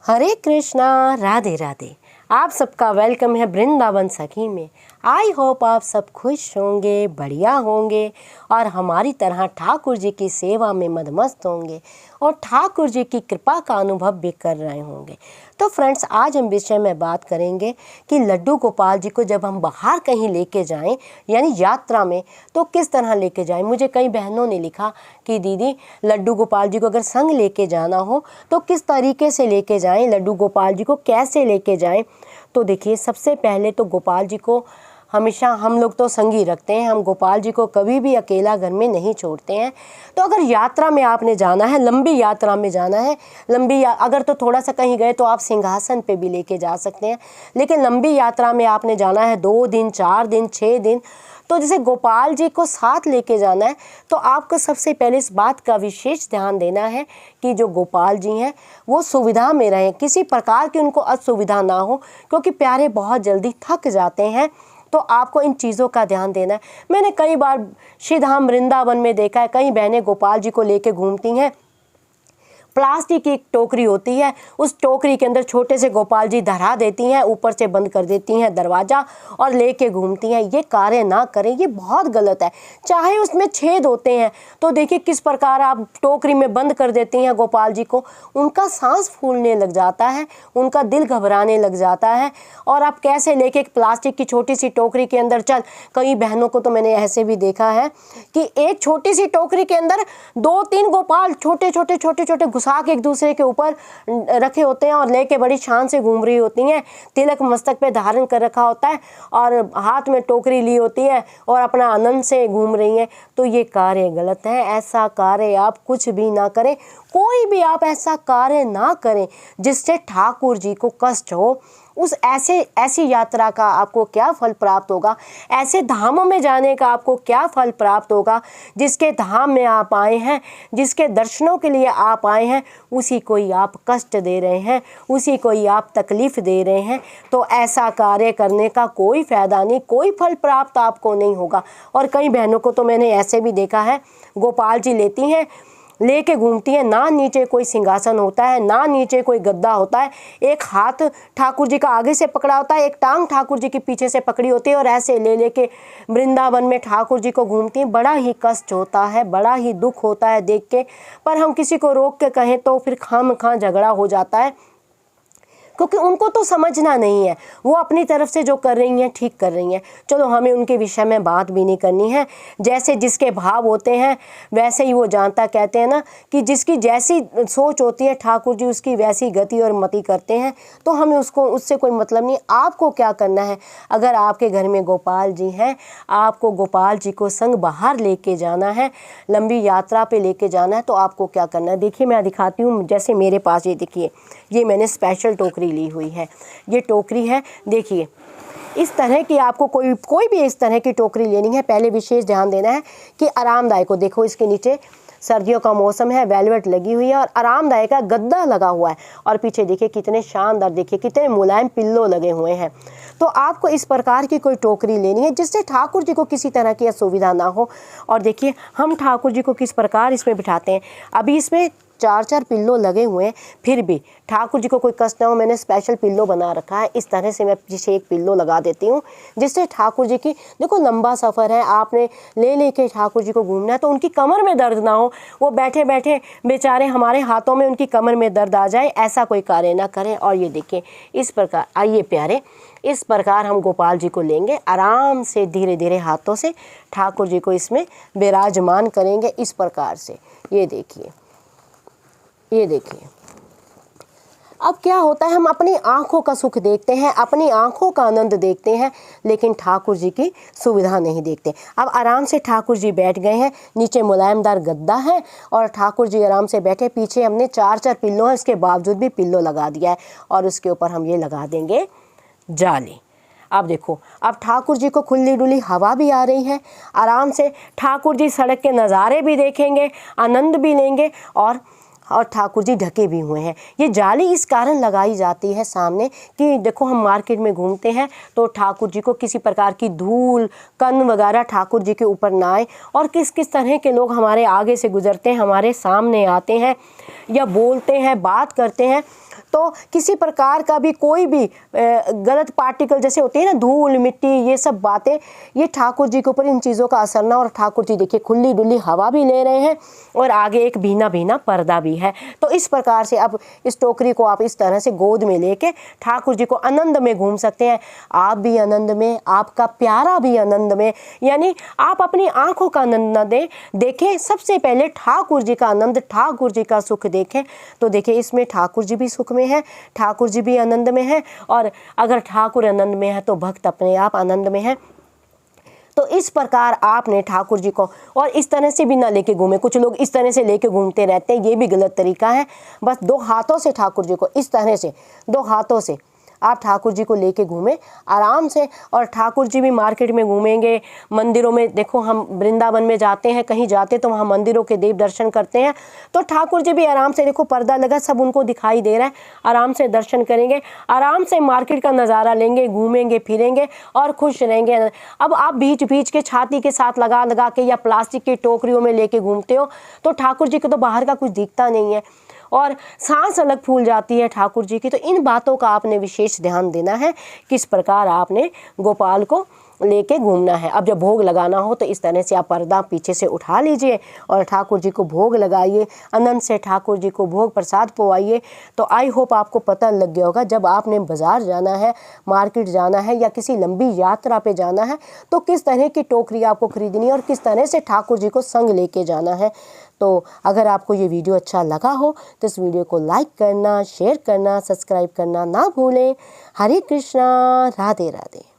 हरे कृष्णा, राधे राधे। आप सबका वेलकम है वृंदावन सखी में। आई होप आप सब खुश होंगे, बढ़िया होंगे और हमारी तरह ठाकुर जी की सेवा में मदमस्त होंगे और ठाकुर जी की कृपा का अनुभव भी कर रहे होंगे। तो फ्रेंड्स, आज हम विषय में बात करेंगे कि लड्डू गोपाल जी को जब हम बाहर कहीं लेके जाएं, यानी यात्रा में, तो किस तरह लेके जाएं। मुझे कई बहनों ने लिखा कि दीदी, लड्डू गोपाल जी को अगर संग लेके जाना हो तो किस तरीके से लेके जाएं, लड्डू गोपाल जी को कैसे लेके जाएं। तो देखिए, सबसे पहले तो गोपाल जी को हमेशा हम लोग तो संगी रखते हैं, हम गोपाल जी को कभी भी अकेला घर में नहीं छोड़ते हैं। तो अगर यात्रा में आपने जाना है, लंबी यात्रा में जाना है, अगर तो थोड़ा सा कहीं गए तो आप सिंहासन पे भी लेके जा सकते हैं, लेकिन लंबी यात्रा में आपने जाना है 2 दिन, 4 दिन, 6 दिन, तो जैसे गोपाल जी को साथ लेके जाना है तो आपको सबसे पहले इस बात का विशेष ध्यान देना है कि जो गोपाल जी हैं वो सुविधा में रहें, किसी प्रकार की उनको असुविधा ना हो, क्योंकि प्यारे बहुत जल्दी थक जाते हैं। तो आपको इन चीज़ों का ध्यान देना है। मैंने कई बार श्री धाम वृंदावन में देखा है, कई बहनें गोपाल जी को लेके घूमती हैं। प्लास्टिक की एक टोकरी होती है, उस टोकरी के अंदर छोटे से गोपाल जी धरा देती हैं, ऊपर से बंद कर देती हैं दरवाज़ा और लेके घूमती हैं। ये कार्य ना करें, ये बहुत गलत है। चाहे उसमें छेद होते हैं तो देखिए किस प्रकार आप टोकरी में बंद कर देती हैं गोपाल जी को, उनका सांस फूलने लग जाता है, उनका दिल घबराने लग जाता है। और आप कैसे लेके एक प्लास्टिक की छोटी सी टोकरी के अंदर कई बहनों को तो मैंने ऐसे भी देखा है कि एक छोटी सी टोकरी के अंदर 2-3 गोपाल छोटे छोटे घुसा के एक दूसरे के ऊपर रखे होते हैं और लेके बड़ी शान से घूम रही होती हैं। तिलक मस्तक पे धारण कर रखा होता है और हाथ में टोकरी ली होती है और अपना आनंद से घूम रही हैं। तो ये कार्य गलत है। ऐसा कार्य आप कुछ भी ना करें, कोई भी आप ऐसा कार्य ना करें जिससे ठाकुर जी को कष्ट हो। उस ऐसी यात्रा का आपको क्या फल प्राप्त होगा, ऐसे धामों में जाने का आपको क्या फल प्राप्त होगा। जिसके धाम में आप आए हैं, जिसके दर्शनों के लिए आप आए हैं, उसी को ही आप कष्ट दे रहे हैं, उसी को ही आप तकलीफ दे रहे हैं। तो ऐसा कार्य करने का कोई फ़ायदा नहीं, कोई फल प्राप्त आपको नहीं होगा। और कई बहनों को तो मैंने ऐसे भी देखा है, गोपाल जी लेती हैं, लेके घूमती हैं, ना नीचे कोई सिंहासन होता है, ना नीचे कोई गद्दा होता है। एक हाथ ठाकुर जी का आगे से पकड़ा होता है, एक टांग ठाकुर जी के पीछे से पकड़ी होती है और ऐसे ले लेके वृंदावन में ठाकुर जी को घूमती हैं। बड़ा ही कष्ट होता है, बड़ा ही दुख होता है देख के। पर हम किसी को रोक के कहें तो फिर खामखा झगड़ा हो जाता है, क्योंकि उनको तो समझना नहीं है, वो अपनी तरफ से जो कर रही हैं ठीक कर रही हैं। चलो, हमें उनके विषय में बात भी नहीं करनी है। जैसे जिसके भाव होते हैं वैसे ही वो जानता। कहते हैं ना कि जिसकी जैसी सोच होती है ठाकुर जी उसकी वैसी गति और मति करते हैं। तो हमें उससे कोई मतलब नहीं। आपको क्या करना है, अगर आपके घर में गोपाल जी हैं, आपको गोपाल जी को संग बाहर लेके जाना है, लंबी यात्रा पे लेके जाना है, तो आपको क्या करना है। देखिए, मैं दिखाती हूँ। जैसे मेरे पास ये देखिए, ये मैंने स्पेशल टोकरी ली हुई है। ये टोकरी है, देखिए इस तरह की आपको कोई भी इस तरह की टोकरी लेनी है। पहले विशेष ध्यान देना है कि आरामदायक हो। देखो, इसके नीचे सर्दियों का मौसम है, वेलवेट लगी हुई है और आरामदायक का गद्दा लगा हुआ है। और पीछे देखिए कितने शानदार, देखिए कितने मुलायम पिल्लो लगे हुए हैं। तो आपको इस प्रकार की कोई टोकरी लेनी है जिससे ठाकुर जी को किसी तरह की असुविधा ना हो। और देखिए, हम ठाकुर जी को किस प्रकार इसमें बिठाते हैं। अभी इसमें 4-4 पिल्लो लगे हुए हैं, फिर भी ठाकुर जी को कोई कष्ट ना हो, मैंने स्पेशल पिल्लो बना रखा है। इस तरह से मैं पीछे एक पिल्लो लगा देती हूँ, जिससे ठाकुर जी की, देखो लंबा सफ़र है, आपने लेके ठाकुर जी को घूमना है, तो उनकी कमर में दर्द ना हो। वो बैठे बैठे बेचारे हमारे हाथों में उनकी कमर में दर्द आ जाए, ऐसा कोई कार्य ना करें। और ये देखिए इस प्रकार, आइए प्यारे, इस प्रकार हम गोपाल जी को लेंगे, आराम से धीरे धीरे हाथों से ठाकुर जी को इसमें विराजमान करेंगे इस प्रकार से। ये देखिए, ये देखिए। अब क्या होता है, हम अपनी आँखों का सुख देखते हैं, अपनी आँखों का आनंद देखते हैं, लेकिन ठाकुर जी की सुविधा नहीं देखते। अब आराम से ठाकुर जी बैठ गए हैं, नीचे मुलायमदार गद्दा है और ठाकुर जी आराम से बैठे। पीछे हमने 4-4 पिल्लो हैं, इसके बावजूद भी पिल्लो लगा दिया है और उसके ऊपर हम ये लगा देंगे जाली। अब देखो, अब ठाकुर जी को खुली डुली हवा भी आ रही है, आराम से ठाकुर जी सड़क के नज़ारे भी देखेंगे, आनंद भी लेंगे और ठाकुर जी ढके भी हुए हैं। ये जाली इस कारण लगाई जाती है सामने कि देखो, हम मार्केट में घूमते हैं तो ठाकुर जी को किसी प्रकार की धूल कण वगैरह ठाकुर जी के ऊपर ना आए। और किस किस तरह के लोग हमारे आगे से गुजरते हैं, हमारे सामने आते हैं या बोलते हैं, बात करते हैं, तो किसी प्रकार का भी कोई भी गलत पार्टिकल जैसे होते हैं ना, धूल मिट्टी, ये सब बातें, ये ठाकुर जी के ऊपर इन चीज़ों का असर ना। और ठाकुर जी देखिए खुली डुली हवा भी ले रहे हैं और आगे एक भीना भीना पर्दा भी है। तो इस प्रकार से अब इस टोकरी को आप इस तरह से गोद में लेके ठाकुर जी को आनंद में घूम सकते हैं। आप भी आनंद में, आपका प्यारा भी आनंद में, यानी आप अपनी आंखों का आनंद न देखें, सबसे पहले ठाकुर जी का आनंद, ठाकुर जी का सुख देखें। तो देखिए इसमें ठाकुर जी भी सुख में है, ठाकुर जी भी आनंद में है, और अगर ठाकुर आनंद में है तो भक्त अपने आप आनंद में है। तो इस प्रकार आपने ठाकुर जी को, और इस तरह से भी ना लेके घूमे, कुछ लोग इस तरह से लेके घूमते रहते हैं, ये भी गलत तरीका है। बस 2 हाथों से ठाकुर जी को इस तरह से 2 हाथों से आप ठाकुर जी को लेके घूमें आराम से। और ठाकुर जी भी मार्केट में घूमेंगे, मंदिरों में, देखो हम वृंदावन में जाते हैं, कहीं जाते तो वहाँ मंदिरों के देव दर्शन करते हैं, तो ठाकुर जी भी आराम से, देखो पर्दा लगा, सब उनको दिखाई दे रहा है, आराम से दर्शन करेंगे, आराम से मार्केट का नज़ारा लेंगे, घूमेंगे फिरेंगे और खुश रहेंगे। अब आप बीच बीच के छाती के साथ लगा लगा के या प्लास्टिक की टोकरियों में लेके घूमते हो तो ठाकुर जी को तो बाहर का कुछ दिखता नहीं है और सांस अलग फूल जाती है ठाकुर जी की। तो इन बातों का आपने विशेष ध्यान देना है, किस प्रकार आपने गोपाल को लेके घूमना है। अब जब भोग लगाना हो तो इस तरह से आप पर्दा पीछे से उठा लीजिए और ठाकुर जी को भोग लगाइए, आनंद से ठाकुर जी को भोग प्रसाद पवाइए। तो आई होप आपको पता लग गया होगा, जब आपने बाज़ार जाना है, मार्केट जाना है या किसी लंबी यात्रा पे जाना है तो किस तरह की टोकरी आपको खरीदनी है और किस तरह से ठाकुर जी को संग लेके जाना है। तो अगर आपको ये वीडियो अच्छा लगा हो तो इस वीडियो को लाइक करना, शेयर करना, सब्सक्राइब करना ना भूलें। हरे कृष्णा, राधे राधे।